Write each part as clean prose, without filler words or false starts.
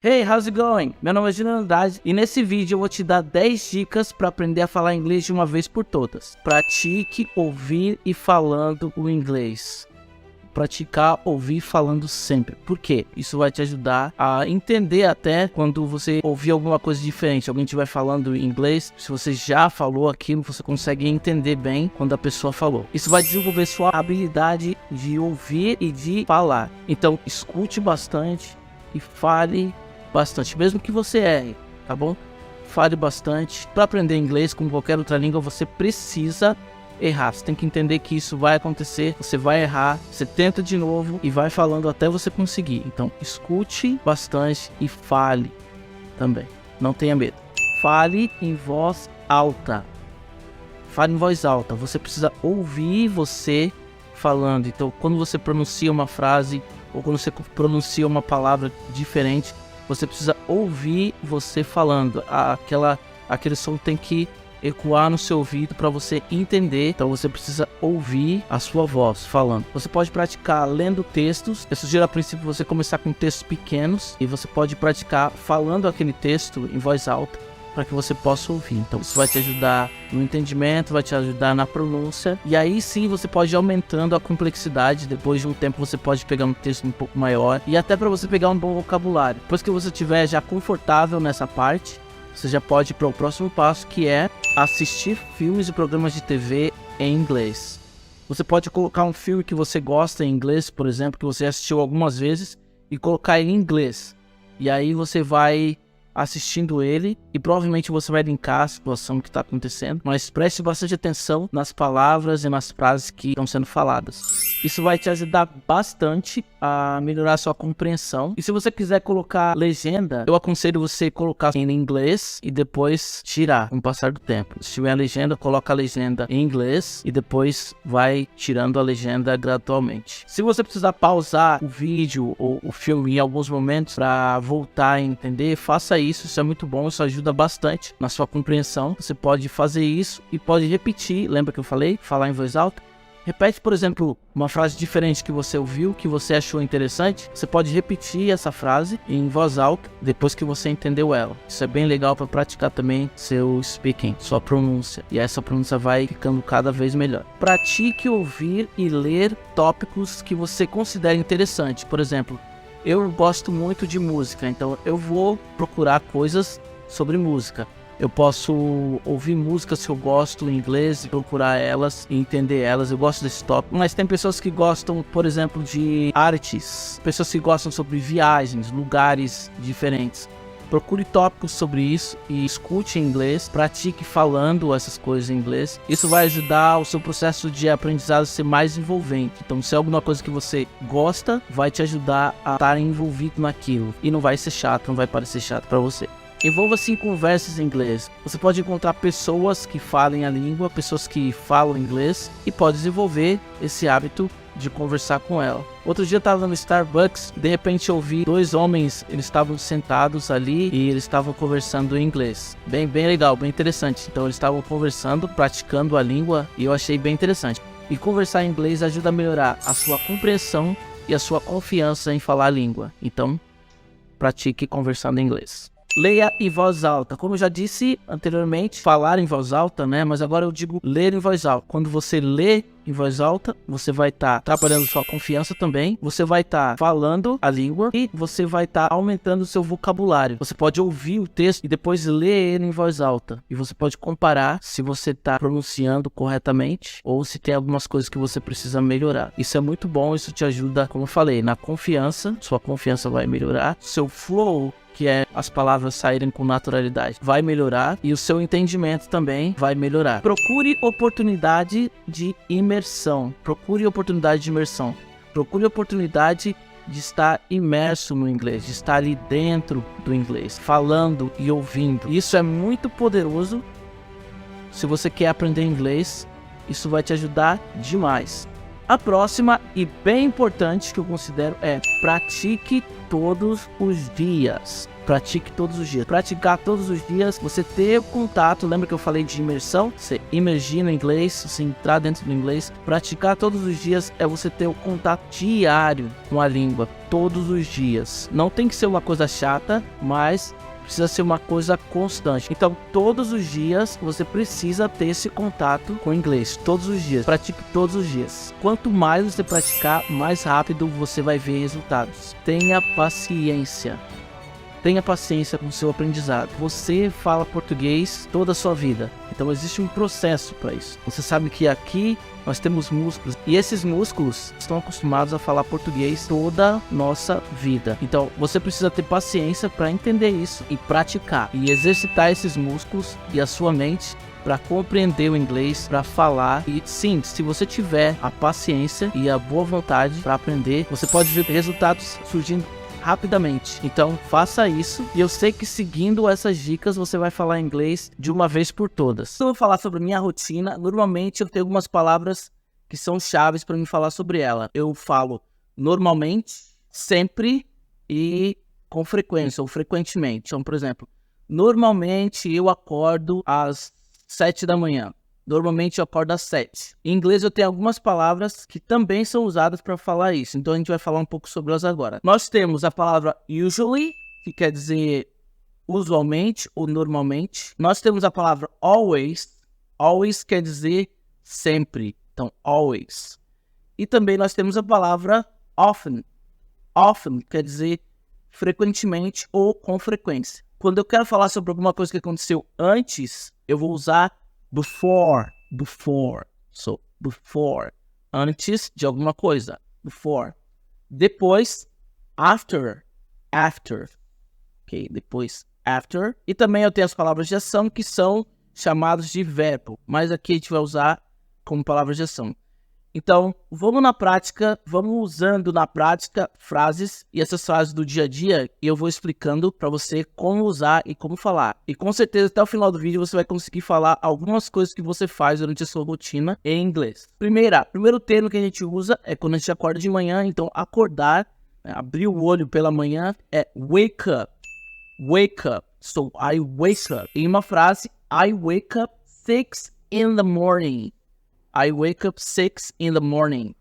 Hey, how's it going? Meu nome é Juliano Andrade e nesse vídeo eu vou te dar 10 dicas para aprender a falar inglês de uma vez por todas. Pratique ouvir e falando o inglês. Praticar ouvir falando sempre. Por quê? Isso vai te ajudar a entender até quando você ouvir alguma coisa diferente. Alguém estiver falando em inglês, se você já falou aquilo, você consegue entender bem quando a pessoa falou. Isso vai desenvolver sua habilidade de ouvir e de falar. Então, escute bastante e fale bastante, mesmo que você erre, tá bom? Fale bastante. Para aprender inglês, como qualquer outra língua, você precisa errar. Você tem que entender que isso vai acontecer, você vai errar, você tenta de novo e vai falando até você conseguir. Então, escute bastante e fale também. Não tenha medo. Fale em voz alta. Fale em voz alta. Você precisa ouvir você falando. Então, quando você pronuncia uma frase ou quando você pronuncia uma palavra diferente, você precisa ouvir você falando. Aquele som tem que ecoar no seu ouvido para você entender. Então você precisa ouvir a sua voz falando. Você pode praticar lendo textos. Eu sugiro a princípio você começar com textos pequenos e você pode praticar falando aquele texto em voz alta para que você possa ouvir. Então isso vai te ajudar no entendimento, vai te ajudar na pronúncia, e aí sim você pode ir aumentando a complexidade. Depois de um tempo você pode pegar um texto um pouco maior e até para você pegar um bom vocabulário. Depois que você estiver já confortável nessa parte, você já pode ir para o próximo passo, que é assistir filmes e programas de TV em inglês. Você pode colocar um filme que você gosta em inglês, por exemplo, que você assistiu algumas vezes, e colocar ele em inglês. E aí você vai assistindo ele e provavelmente você vai linkar a situação que está acontecendo, mas preste bastante atenção nas palavras e nas frases que estão sendo faladas. Isso vai te ajudar bastante a melhorar a sua compreensão. E se você quiser colocar legenda, eu aconselho você colocar em inglês e depois tirar com o passar do tempo. Se tiver a legenda, coloca a legenda em inglês e depois vai tirando a legenda gradualmente. Se você precisar pausar o vídeo ou o filme em alguns momentos para voltar a entender, faça isso é muito bom, isso ajuda bastante na sua compreensão. Você pode fazer isso e pode repetir. Lembra que eu falei? Falar em voz alta. Repete, por exemplo, uma frase diferente que você ouviu, que você achou interessante. Você pode repetir essa frase em voz alta depois que você entendeu ela. Isso é bem legal para praticar também seu speaking, sua pronúncia. E essa pronúncia vai ficando cada vez melhor. Pratique ouvir e ler tópicos que você considera interessante. Por exemplo, eu gosto muito de música, então eu vou procurar coisas sobre música. Eu posso ouvir músicas que eu gosto em inglês e procurar elas e entender elas. Eu gosto desse tópico. Mas tem pessoas que gostam, por exemplo, de artes. Pessoas que gostam sobre viagens, lugares diferentes. Procure tópicos sobre isso e escute em inglês. Pratique falando essas coisas em inglês. Isso vai ajudar o seu processo de aprendizado a ser mais envolvente. Então, se é alguma coisa que você gosta, vai te ajudar a estar envolvido naquilo. E não vai ser chato, não vai parecer chato para você. Envolva-se em conversas em inglês. Você pode encontrar pessoas que falem a língua, pessoas que falam inglês, e pode desenvolver esse hábito de conversar com ela. Outro dia eu estava no Starbucks, de repente eu vi dois homens, eles estavam sentados ali e eles estavam conversando em inglês. Bem legal, bem interessante. Então eles estavam conversando, praticando a língua, e eu achei bem interessante. E conversar em inglês ajuda a melhorar a sua compreensão e a sua confiança em falar a língua. Então, pratique conversando em inglês. Leia em voz alta. Como eu já disse anteriormente, falar em voz alta, né? Mas agora eu digo ler em voz alta. Quando você lê em voz alta, você vai estar trabalhando sua confiança também. Você vai estar falando a língua e você vai estar aumentando o seu vocabulário. Você pode ouvir o texto e depois ler ele em voz alta. E você pode comparar se você está pronunciando corretamente ou se tem algumas coisas que você precisa melhorar. Isso é muito bom, isso te ajuda, como eu falei, na confiança. Sua confiança vai melhorar. Seu flow, que é as palavras saírem com naturalidade, vai melhorar, e o seu entendimento também vai melhorar. Procure oportunidade de imersão. Procure oportunidade de imersão. Procure oportunidade de estar imerso no inglês, de estar ali dentro do inglês, falando e ouvindo. Isso é muito poderoso. Se você quer aprender inglês, isso vai te ajudar demais. A próxima e bem importante que eu considero é pratique todos os dias. Pratique todos os dias. Praticar todos os dias, você ter contato. Lembra que eu falei de imersão? Você imergir no inglês, você entrar dentro do inglês. Praticar todos os dias é você ter o contato diário com a língua. Todos os dias. Não tem que ser uma coisa chata, mas precisa ser uma coisa constante. Então, todos os dias você precisa ter esse contato com o inglês. Todos os dias. Pratique todos os dias. Quanto mais você praticar, mais rápido você vai ver resultados. Tenha paciência. Tenha paciência com o seu aprendizado. Você fala português toda a sua vida. Então existe um processo para isso. Você sabe que aqui nós temos músculos. E esses músculos estão acostumados a falar português toda a nossa vida. Então você precisa ter paciência para entender isso. E praticar. E exercitar esses músculos e a sua mente para compreender o inglês, para falar. E sim, se você tiver a paciência e a boa vontade para aprender, você pode ver resultados surgindo rapidamente. Então faça isso, e eu sei que seguindo essas dicas você vai falar inglês de uma vez por todas. Então, eu vou falar sobre minha rotina. Normalmente eu tenho algumas palavras que são chaves para me falar sobre ela. Eu falo normalmente, sempre e com frequência ou frequentemente. Então, por exemplo, normalmente eu acordo às 7 da manhã. Normalmente eu acordo às 7. Em inglês eu tenho algumas palavras que também são usadas para falar isso. Então a gente vai falar um pouco sobre elas agora. Nós temos a palavra usually, que quer dizer usualmente ou normalmente. Nós temos a palavra always. Always quer dizer sempre. Então, always. E também nós temos a palavra often. Often quer dizer frequentemente ou com frequência. Quando eu quero falar sobre alguma coisa que aconteceu antes, eu vou usar before. So, before. Antes de alguma coisa. Before. Depois, after. Ok, depois, after. E também eu tenho as palavras de ação que são chamadas de verbo. Mas aqui a gente vai usar como palavras de ação. Então, vamos na prática, vamos usando na prática frases e essas frases do dia a dia, e eu vou explicando para você como usar e como falar. E com certeza até o final do vídeo você vai conseguir falar algumas coisas que você faz durante a sua rotina em inglês. Primeiro termo que a gente usa é quando a gente acorda de manhã. Então, acordar, abrir o olho pela manhã é wake up. Wake up. So, I wake up. Em uma frase, I wake up 6 in the morning. I wake up 6 in the morning.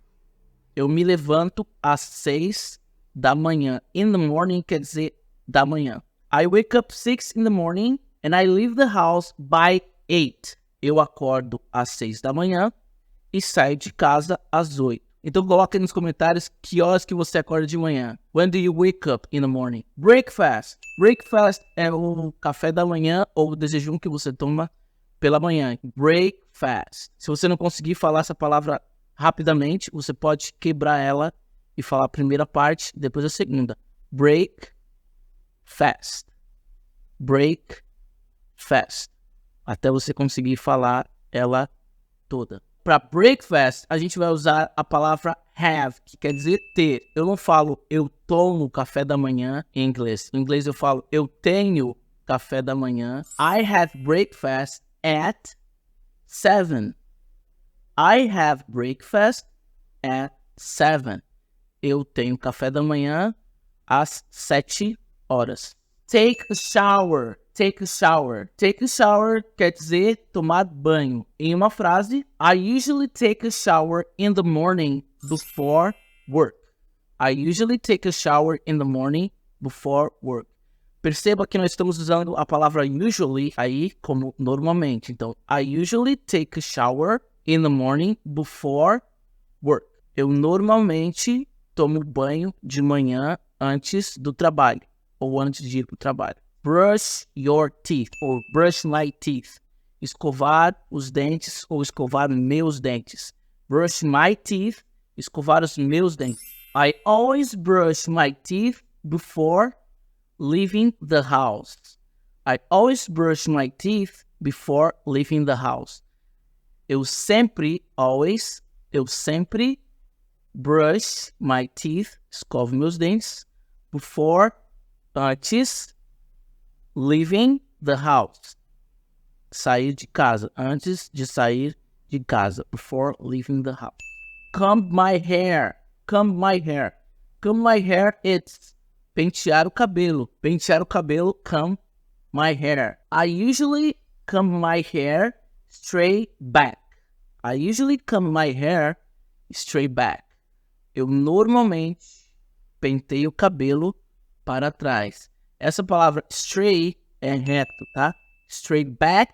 Eu me levanto às 6 da manhã. In the morning quer dizer da manhã. I wake up 6 in the morning and I leave the house by 8. Eu acordo às 6 da manhã e saio de casa às 8. Então coloque aí nos comentários que horas que você acorda de manhã. When do you wake up in the morning? Breakfast. Breakfast é o café da manhã ou o desjejum que você toma pela manhã. Breakfast. Se você não conseguir falar essa palavra rapidamente, você pode quebrar ela e falar a primeira parte, depois a segunda. Break fast. Break fast. Até você conseguir falar ela toda. Para breakfast, a gente vai usar a palavra have, que quer dizer ter. Eu não falo eu tomo café da manhã em inglês. Em inglês eu falo eu tenho café da manhã. I have breakfast at 7. I have breakfast at 7. Eu tenho café da manhã às 7 horas. Take a shower. Take a shower. Take a shower quer dizer tomar banho. Em uma frase, I usually take a shower in the morning before work. I usually take a shower in the morning before work. Perceba que nós estamos usando a palavra usually aí como normalmente. Então, I usually take a shower in the morning before work. Eu normalmente tomo banho de manhã antes do trabalho ou antes de ir para o trabalho. Brush your teeth ou brush my teeth. Escovar os dentes ou escovar meus dentes. Brush my teeth, escovar os meus dentes. I always brush my teeth before leaving the house. I always brush my teeth before leaving the house. Eu sempre brush my teeth, escovo meus dentes, antes, leaving the house. Sair de casa, antes de sair de casa. Before leaving the house. comb my hair. Comb my hair. Comb my hair, it's pentear o cabelo. Pentear o cabelo, comb my hair. I usually comb my hair straight back. I usually comb my hair straight back. Eu normalmente penteio o cabelo para trás. Essa palavra straight é reto, tá? Straight back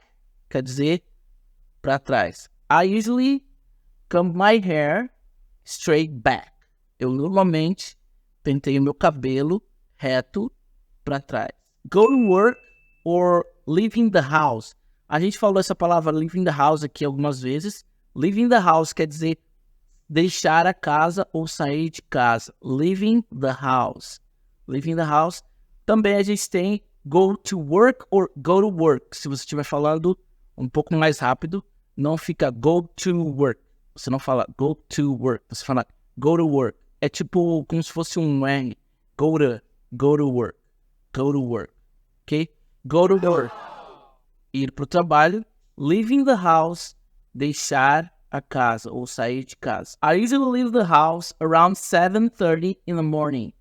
quer dizer para trás. I usually comb my hair straight back. Eu normalmente penteio meu cabelo reto para trás. Go to work or leaving the house. A gente falou essa palavra leaving the house aqui algumas vezes. Leaving the house quer dizer deixar a casa ou sair de casa. Leaving the house. Leaving the house. Também a gente tem go to work or go to work. Se você estiver falando um pouco mais rápido, não fica go to work. Você não fala go to work. Você fala go to work. É tipo como se fosse um R. Go to work. Go to work. Ok? Go to work. Ir para o trabalho. Leaving the house. Deixar a casa ou sair de casa. I usually leave the house around 7:30 in the morning.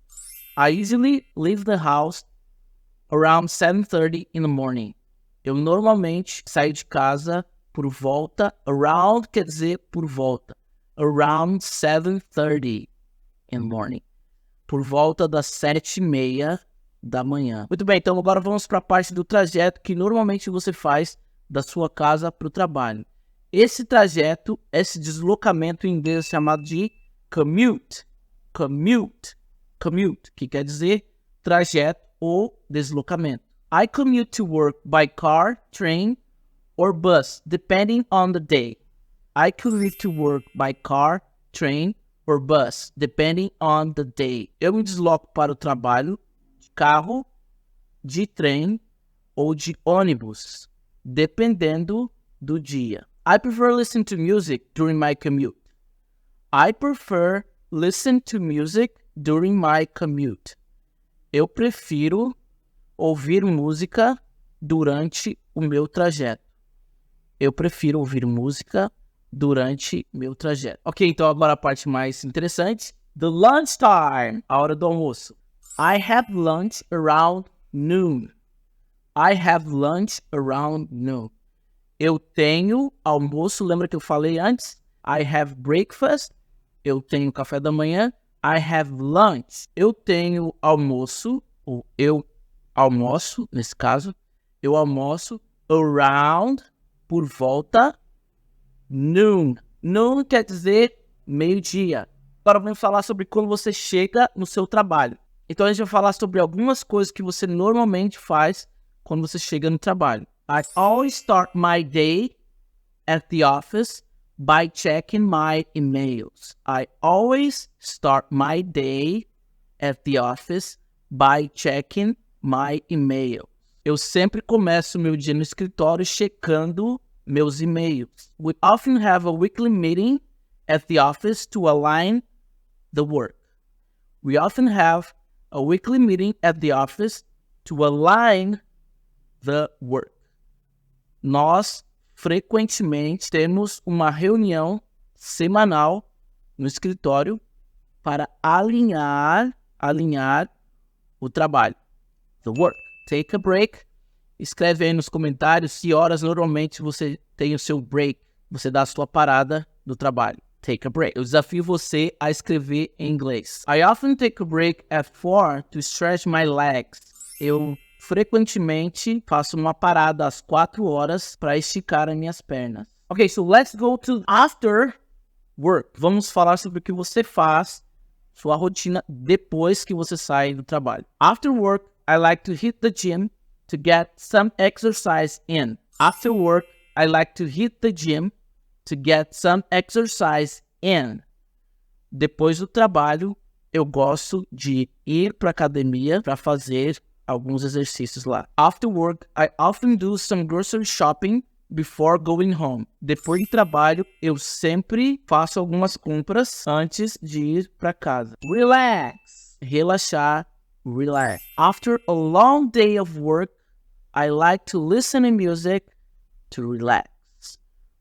I usually leave the house around 7:30 in the morning. Eu normalmente saio de casa por volta. Around quer dizer por volta. Around 7:30 in the morning. Por volta das 7:30 da manhã. Muito bem, então agora vamos para a parte do trajeto que normalmente você faz da sua casa para o trabalho. Esse trajeto, esse deslocamento em inglês é chamado de commute. Commute. Commute, que quer dizer trajeto ou deslocamento. I commute to work by car, train or bus, depending on the day. I commute to work by car, train or bus, depending on the day. Eu me desloco para o trabalho de carro, de trem ou de ônibus, dependendo do dia. I prefer listening to music during my commute. I prefer listen to music during my commute. Eu prefiro ouvir música durante o meu trajeto. Eu prefiro ouvir música durante meu trajeto. Ok, então agora a parte mais interessante. The lunch time, a hora do almoço. I have lunch around noon. I have lunch around noon. Eu tenho almoço, lembra que eu falei antes? I have breakfast. Eu tenho café da manhã. I have lunch. Eu tenho almoço, ou eu almoço, nesse caso. Eu almoço around, por volta, noon. Noon quer dizer meio-dia. Agora vamos falar sobre quando você chega no seu trabalho. Então a gente vai falar sobre algumas coisas que você normalmente faz quando você chega no trabalho. I always start my day at the office by checking my emails. I always start my day at the office by checking my email. Eu sempre começo meu dia no escritório checando meus e-mails. We often have a weekly meeting at the office to align the work. We often have a weekly meeting at the office to align the work. Nós frequentemente temos uma reunião semanal no escritório para alinhar o trabalho. The work. Take a break. Escreve aí nos comentários que horas normalmente você tem o seu break. Você dá a sua parada do trabalho. Take a break. Eu desafio você a escrever em inglês. I often take a break at 4 to stretch my legs. Eu frequentemente faço uma parada às 4 horas para esticar as minhas pernas. Ok, so let's go to after work. Vamos falar sobre o que você faz, sua rotina depois que você sai do trabalho. After work, I like to hit the gym to get some exercise in. After work, I like to hit the gym to get some exercise in. Depois do trabalho, eu gosto de ir para academia para fazer alguns exercícios lá. After work, I often do some grocery shopping before going home. Depois do trabalho, eu sempre faço algumas compras antes de ir para casa. Relax. Relaxar. Relax. After a long day of work, I like to listen to music to relax.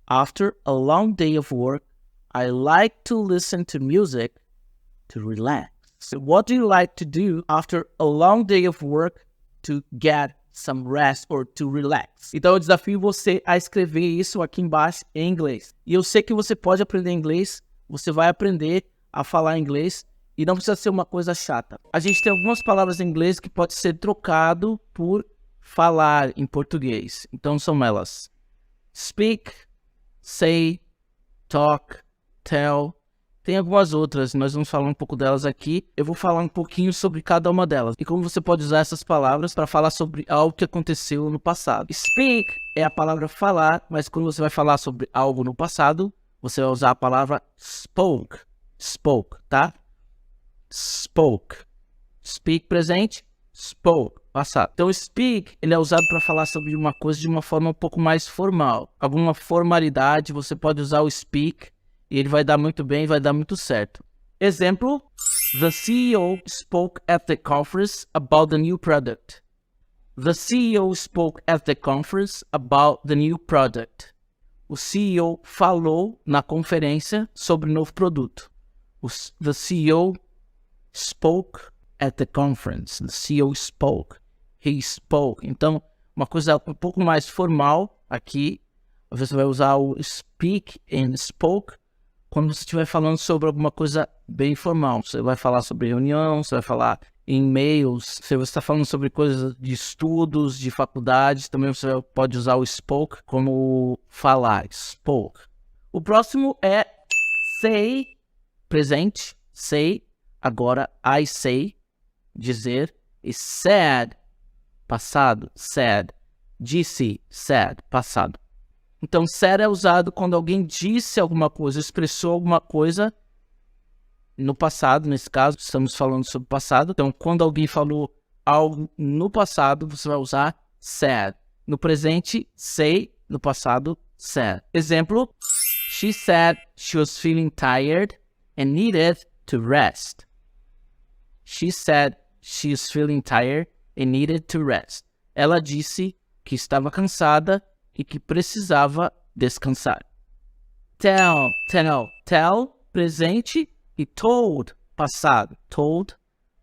After a long day of work, I like to listen to music to relax. So what do you like to do after a long day of work to get some rest or to relax? Então eu desafio você a escrever isso aqui embaixo em inglês. E eu sei que você pode aprender inglês, você vai aprender a falar inglês e não precisa ser uma coisa chata. A gente tem algumas palavras em inglês que pode ser trocado por falar em português. Então são elas: speak, say, talk, tell. Tem algumas outras, nós vamos falar um pouco delas aqui. Eu vou falar um pouquinho sobre cada uma delas e como você pode usar essas palavras para falar sobre algo que aconteceu no passado. Speak é a palavra falar, mas quando você vai falar sobre algo no passado, você vai usar a palavra spoke. Spoke, tá? Spoke. Speak presente, spoke passado. Então speak, ele é usado para falar sobre uma coisa de uma forma um pouco mais formal. Alguma formalidade, você pode usar o speak e ele vai dar muito bem, vai dar muito certo. Exemplo: The CEO spoke at the conference about the new product. The CEO spoke at the conference about the new product. O CEO falou na conferência sobre o novo produto. The CEO spoke at the conference. The CEO spoke. He spoke. Então, uma coisa um pouco mais formal aqui. Você vai usar o speak and spoke quando você estiver falando sobre alguma coisa bem formal. Você vai falar sobre reunião, você vai falar em e-mails, se você está falando sobre coisas de estudos, de faculdades, também você pode usar o spoke como falar, spoke. O próximo é say, presente, say, agora I say, dizer, e said, passado, said, disse, said, passado. Então, said é usado quando alguém disse alguma coisa, expressou alguma coisa no passado, nesse caso, estamos falando sobre passado. Então, quando alguém falou algo no passado, você vai usar said. No presente, say. No passado, said. Exemplo: She said she was feeling tired and needed to rest. She said she was feeling tired and needed to rest. Ela disse que estava cansada e que precisava descansar. Tell, presente, e told, passado. Told,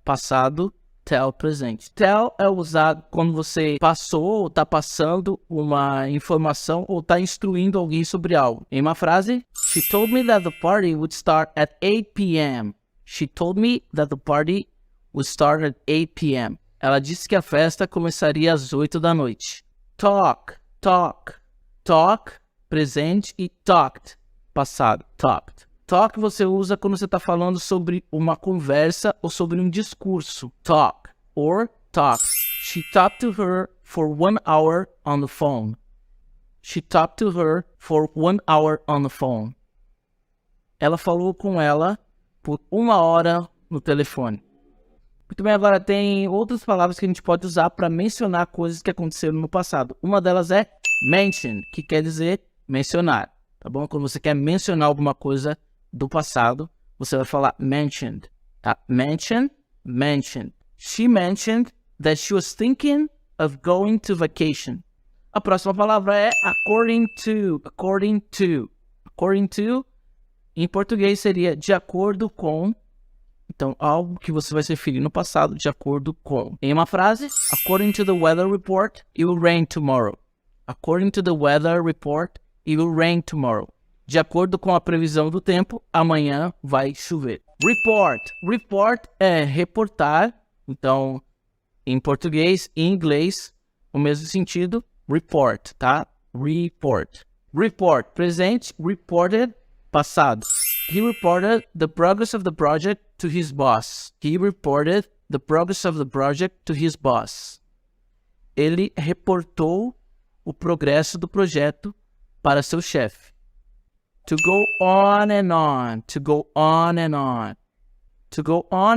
passado, tell, presente. Tell é usado quando você passou ou está passando uma informação ou está instruindo alguém sobre algo. Em uma frase: She told me that the party would start at 8 p.m. She told me that the party would start at 8 p.m. Ela disse que a festa começaria às 8 da noite. Talk, presente, e talked, passado, talked. Talk você usa quando você está falando sobre uma conversa ou sobre um discurso. Talk or talks. She talked to her for 1 hour on the phone. She talked to her for 1 hour on the phone. Ela falou com ela por 1 hora no telefone. Muito bem, agora tem outras palavras que a gente pode usar para mencionar coisas que aconteceram no passado. Uma delas é mention, que quer dizer mencionar, tá bom? Quando você quer mencionar alguma coisa do passado, você vai falar mentioned, tá? Mentioned. She mentioned that she was thinking of going to vacation. A próxima palavra é according to. According to, em português seria de acordo com. Então, algo que você vai se referir no passado, de acordo com. Em uma frase: According to the weather report, it will rain tomorrow. According to the weather report, it will rain tomorrow. De acordo com a previsão do tempo, amanhã vai chover. Report é reportar. Então, em português e em inglês, o mesmo sentido. Report, tá? Report, presente. Reported, passado. He reported the progress of the project to his boss. Ele reportou o progresso do projeto para seu chefe. To go on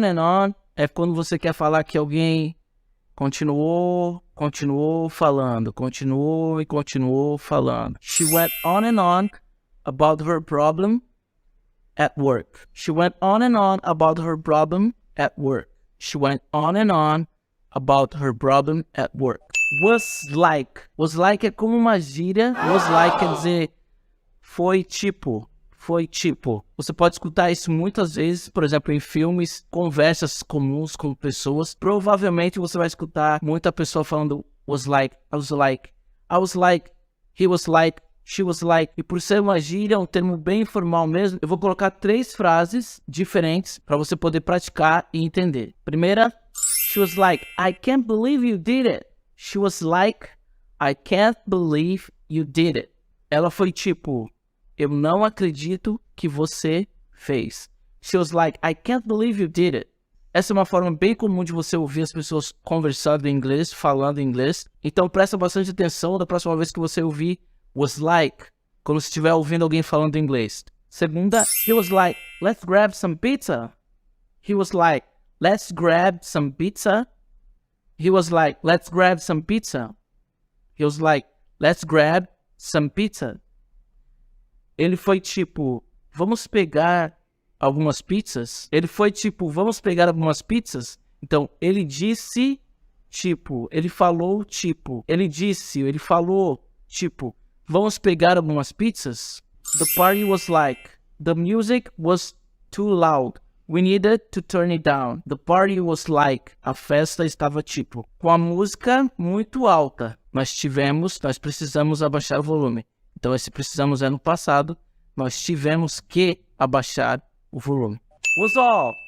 and on. É quando você quer falar que alguém continuou falando. She went on and on about her problem at work. Was like é como uma gíria. Was like quer dizer foi tipo, foi tipo, você pode escutar isso muitas vezes, por exemplo, em filmes, conversas comuns com pessoas. Provavelmente você vai escutar muita pessoa falando was like, I was like, I was like, he was like, she was like. E por ser uma gíria, um termo bem informal mesmo, eu vou colocar 3 frases diferentes para você poder praticar e entender. Primeira, she was like, I can't believe you did it. She was like, I can't believe you did it. Ela foi tipo, eu não acredito que você fez. She was like, I can't believe you did it. Essa é uma forma bem comum de você ouvir as pessoas conversando em inglês, falando em inglês. Então presta bastante atenção da próxima vez que você ouvir was like, quando você estiver ouvindo alguém falando inglês. Segunda, he was like, let's grab some pizza. He was like, let's grab some pizza. He was like, let's grab some pizza. He was like, let's grab some pizza. Ele foi tipo, vamos pegar algumas pizzas. Ele foi tipo, vamos pegar algumas pizzas. Então, ele disse, tipo, ele falou, tipo, ele disse, ele falou, tipo, vamos pegar algumas pizzas. The party was like, the music was too loud. We needed to turn it down. The party was like, a festa estava tipo, com a música muito alta. Nós precisamos abaixar o volume. Então esse precisamos é no passado. Nós tivemos que abaixar o volume.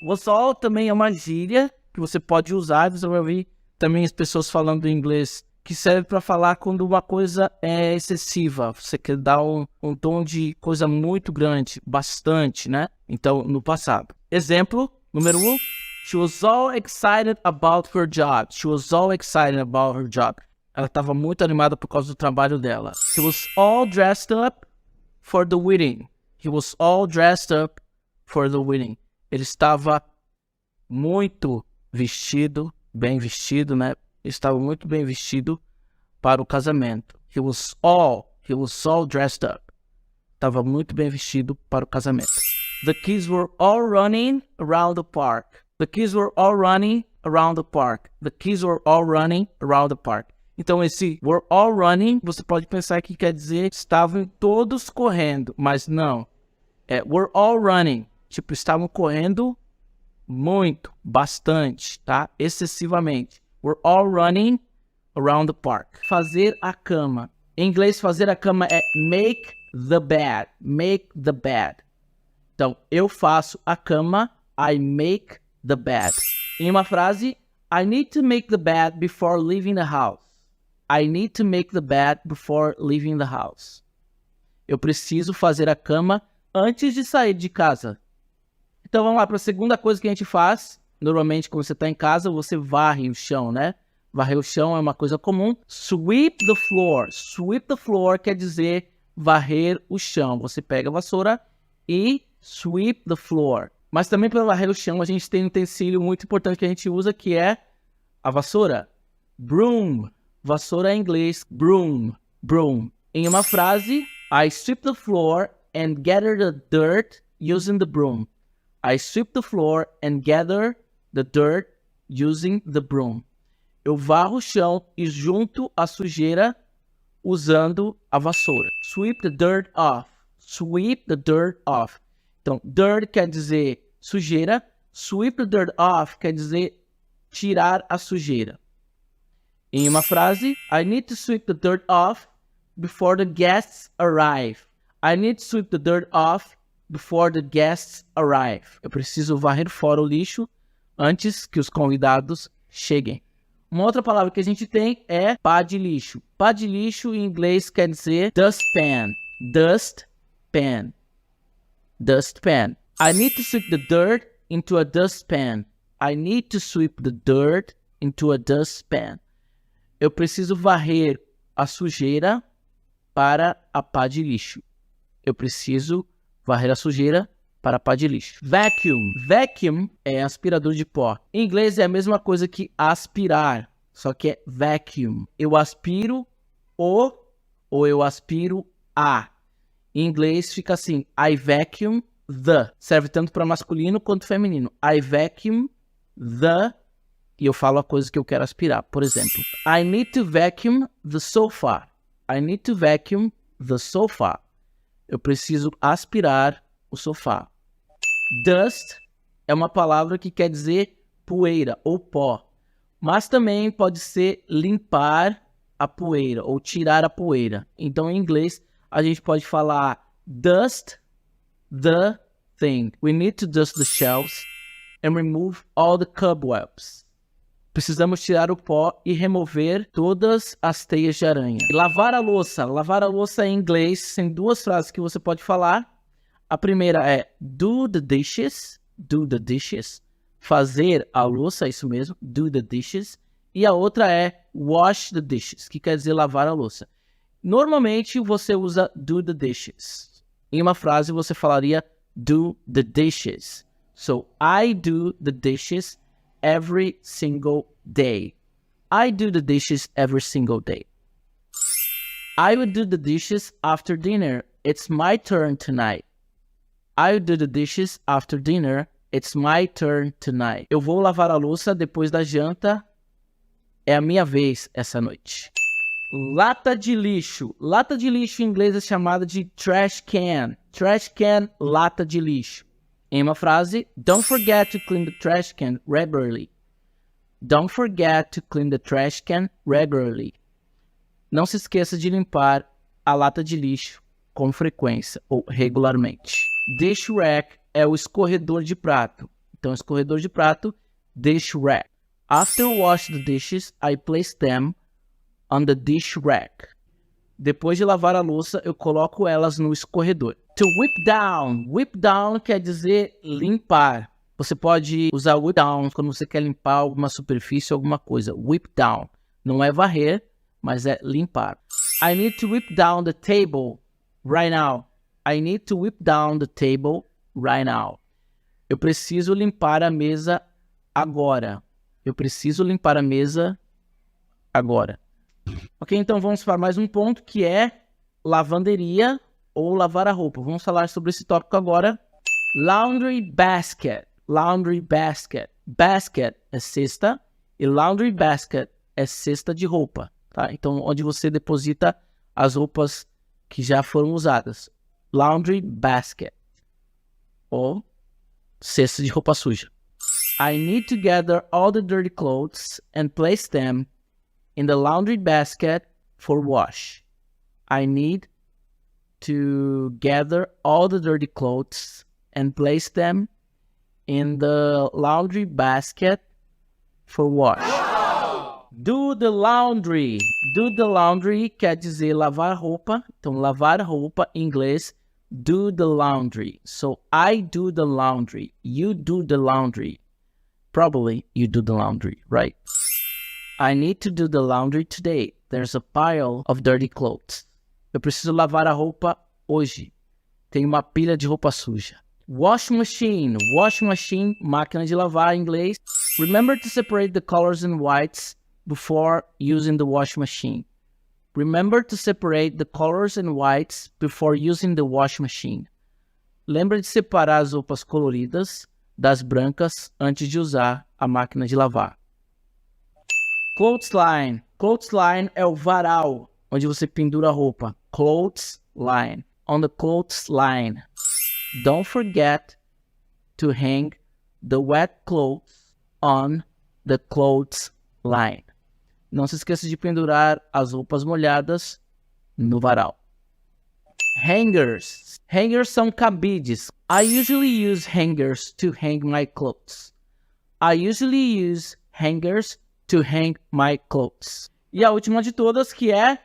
Was all também é uma gíria que você pode usar. Você vai ouvir também as pessoas falando em inglês, que serve para falar quando uma coisa é excessiva. Você quer dar um tom de coisa muito grande, bastante, né? Então, no passado. Exemplo, número 1. She was all excited about her job. She was all excited about her job. Ela estava muito animada por causa do trabalho dela. He was all dressed up for the wedding. He was all dressed up for the wedding. Ele estava muito vestido, bem vestido, né? Ele estava muito bem vestido para o casamento. He was all dressed up. Estava muito bem vestido para o casamento. The kids were all running around the park. The kids were all running around the park. The kids were all running around the park. Então esse were all running, você pode pensar que quer dizer estavam todos correndo, mas não. É were all running, tipo estavam correndo muito, bastante, tá? Excessivamente. We're all running around the park. Fazer a cama. Em inglês, fazer a cama é make the bed. Make the bed. Então, eu faço a cama. I make the bed. Em uma frase, I need to make the bed before leaving the house. I need to make the bed before leaving the house. Eu preciso fazer a cama antes de sair de casa. Então, vamos lá para a segunda coisa que a gente faz. Normalmente, quando você está em casa, você varre o chão, né? Varrer o chão é uma coisa comum. Sweep the floor. Sweep the floor quer dizer varrer o chão. Você pega a vassoura e sweep the floor. Mas também para varrer o chão, a gente tem um utensílio muito importante que a gente usa, que é a vassoura. Broom. Vassoura em inglês, broom. Broom. Em uma frase, I sweep the floor and gather the dirt using the broom. I sweep the floor and gather the dirt using the broom. Eu varro o chão e junto a sujeira usando a vassoura. Sweep the dirt off. Sweep the dirt off. Então, dirt quer dizer sujeira. Sweep the dirt off quer dizer tirar a sujeira. Em uma frase, I need to sweep the dirt off before the guests arrive. I need to sweep the dirt off before the guests arrive. Eu preciso varrer fora o lixo antes que os convidados cheguem. Uma outra palavra que a gente tem é pá de lixo. Pá de lixo em inglês quer dizer dustpan. Dustpan. Dustpan. I need to sweep the dirt into a dustpan. I need to sweep the dirt into a dustpan. Eu preciso varrer a sujeira para a pá de lixo. Eu preciso varrer a sujeira para a pá de lixo. Vacuum. Vacuum é aspirador de pó. Em inglês é a mesma coisa que aspirar, só que é vacuum. Eu aspiro o ou eu aspiro a. Em inglês fica assim, I vacuum the. Serve tanto para masculino quanto feminino. I vacuum the. E eu falo a coisa que eu quero aspirar. Por exemplo, I need to vacuum the sofa. I need to vacuum the sofa. Eu preciso aspirar o sofá. Dust é uma palavra que quer dizer poeira ou pó, mas também pode ser limpar a poeira ou tirar a poeira. Então, em inglês, a gente pode falar dust the thing. We need to dust the shelves and remove all the cobwebs. Precisamos tirar o pó e remover todas as teias de aranha. Lavar a louça. Lavar a louça em inglês tem duas frases que você pode falar. A primeira é do the dishes. Do the dishes. Fazer a louça, isso mesmo. Do the dishes. E a outra é wash the dishes, que quer dizer lavar a louça. Normalmente você usa do the dishes. Em uma frase você falaria do the dishes. So, I do the dishes every single day. I do the dishes every single day. I would do the dishes after dinner. It's my turn tonight. I would do the dishes after dinner. It's my turn tonight. Eu vou lavar a louça depois da janta. É a minha vez essa noite. Lata de lixo. Lata de lixo em inglês é chamada de trash can. Trash can, lata de lixo. Em uma frase, don't forget to clean the trash can regularly. Don't forget to clean the trash can regularly. Não se esqueça de limpar a lata de lixo com frequência ou regularmente. Dish rack é o escorredor de prato. Então, escorredor de prato, dish rack. After wash the dishes, I place them on the dish rack. Depois de lavar a louça, eu coloco elas no escorredor. To whip down. Whip down quer dizer limpar. Você pode usar whip down quando você quer limpar alguma superfície, alguma coisa. Whip down. Não é varrer, mas é limpar. I need to whip down the table right now. I need to whip down the table right now. Eu preciso limpar a mesa agora. Eu preciso limpar a mesa agora. Ok, então vamos para mais um ponto que é lavanderia ou lavar a roupa. Vamos falar sobre esse tópico agora. Laundry basket. Laundry basket. Basket é cesta e laundry basket é cesta de roupa, tá? Então, onde você deposita as roupas que já foram usadas. Laundry basket ou cesta de roupa suja. I need to gather all the dirty clothes and place them in the laundry basket for wash. I need to gather all the dirty clothes and place them in the laundry basket for wash. Do the laundry. Do the laundry quer dizer lavar roupa. Então, lavar roupa em inglês, do the laundry. So, I do the laundry. You do the laundry. Probably you do the laundry, right? I need to do the laundry today. There's a pile of dirty clothes. Eu preciso lavar a roupa hoje. Tem uma pilha de roupa suja. Washing machine. Washing machine, máquina de lavar em inglês. Remember to separate the colors and whites before using the washing machine. Remember to separate the colors and whites before using the washing machine. Lembre de separar as roupas coloridas das brancas antes de usar a máquina de lavar. Clothesline. Clothesline é o varal onde você pendura a roupa. Clothesline. On the clothesline. Don't forget to hang the wet clothes on the clothesline. Não se esqueça de pendurar as roupas molhadas no varal. Hangers. Hangers são cabides. I usually use hangers to hang my clothes. I usually use hangers to hang my clothes. E a última de todas, que é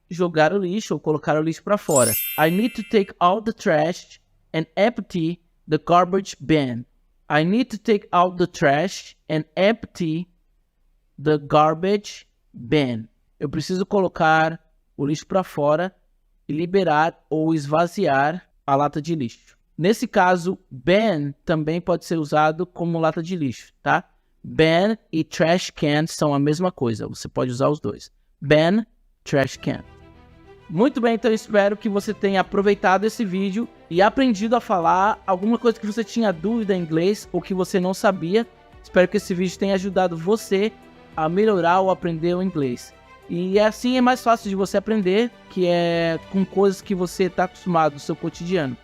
jogar o lixo ou colocar o lixo para fora. I need to take out the trash and empty the garbage bin. I need to take out the trash and empty the garbage bin. Eu preciso colocar o lixo para fora e liberar ou esvaziar a lata de lixo. Nesse caso, bin também pode ser usado como lata de lixo, tá? Bin e trash can são a mesma coisa. Você pode usar os dois. Bin, trash can. Muito bem, então eu espero que você tenha aproveitado esse vídeo e aprendido a falar alguma coisa que você tinha dúvida em inglês ou que você não sabia. Espero que esse vídeo tenha ajudado você a melhorar ou aprender o inglês. E assim é mais fácil de você aprender, que é com coisas que você está acostumado no seu cotidiano.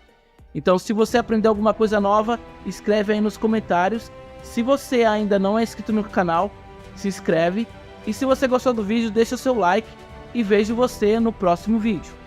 Então, se você aprender alguma coisa nova, escreve aí nos comentários. Se você ainda não é inscrito no canal, se inscreve. E se você gostou do vídeo, deixa o seu like e vejo você no próximo vídeo.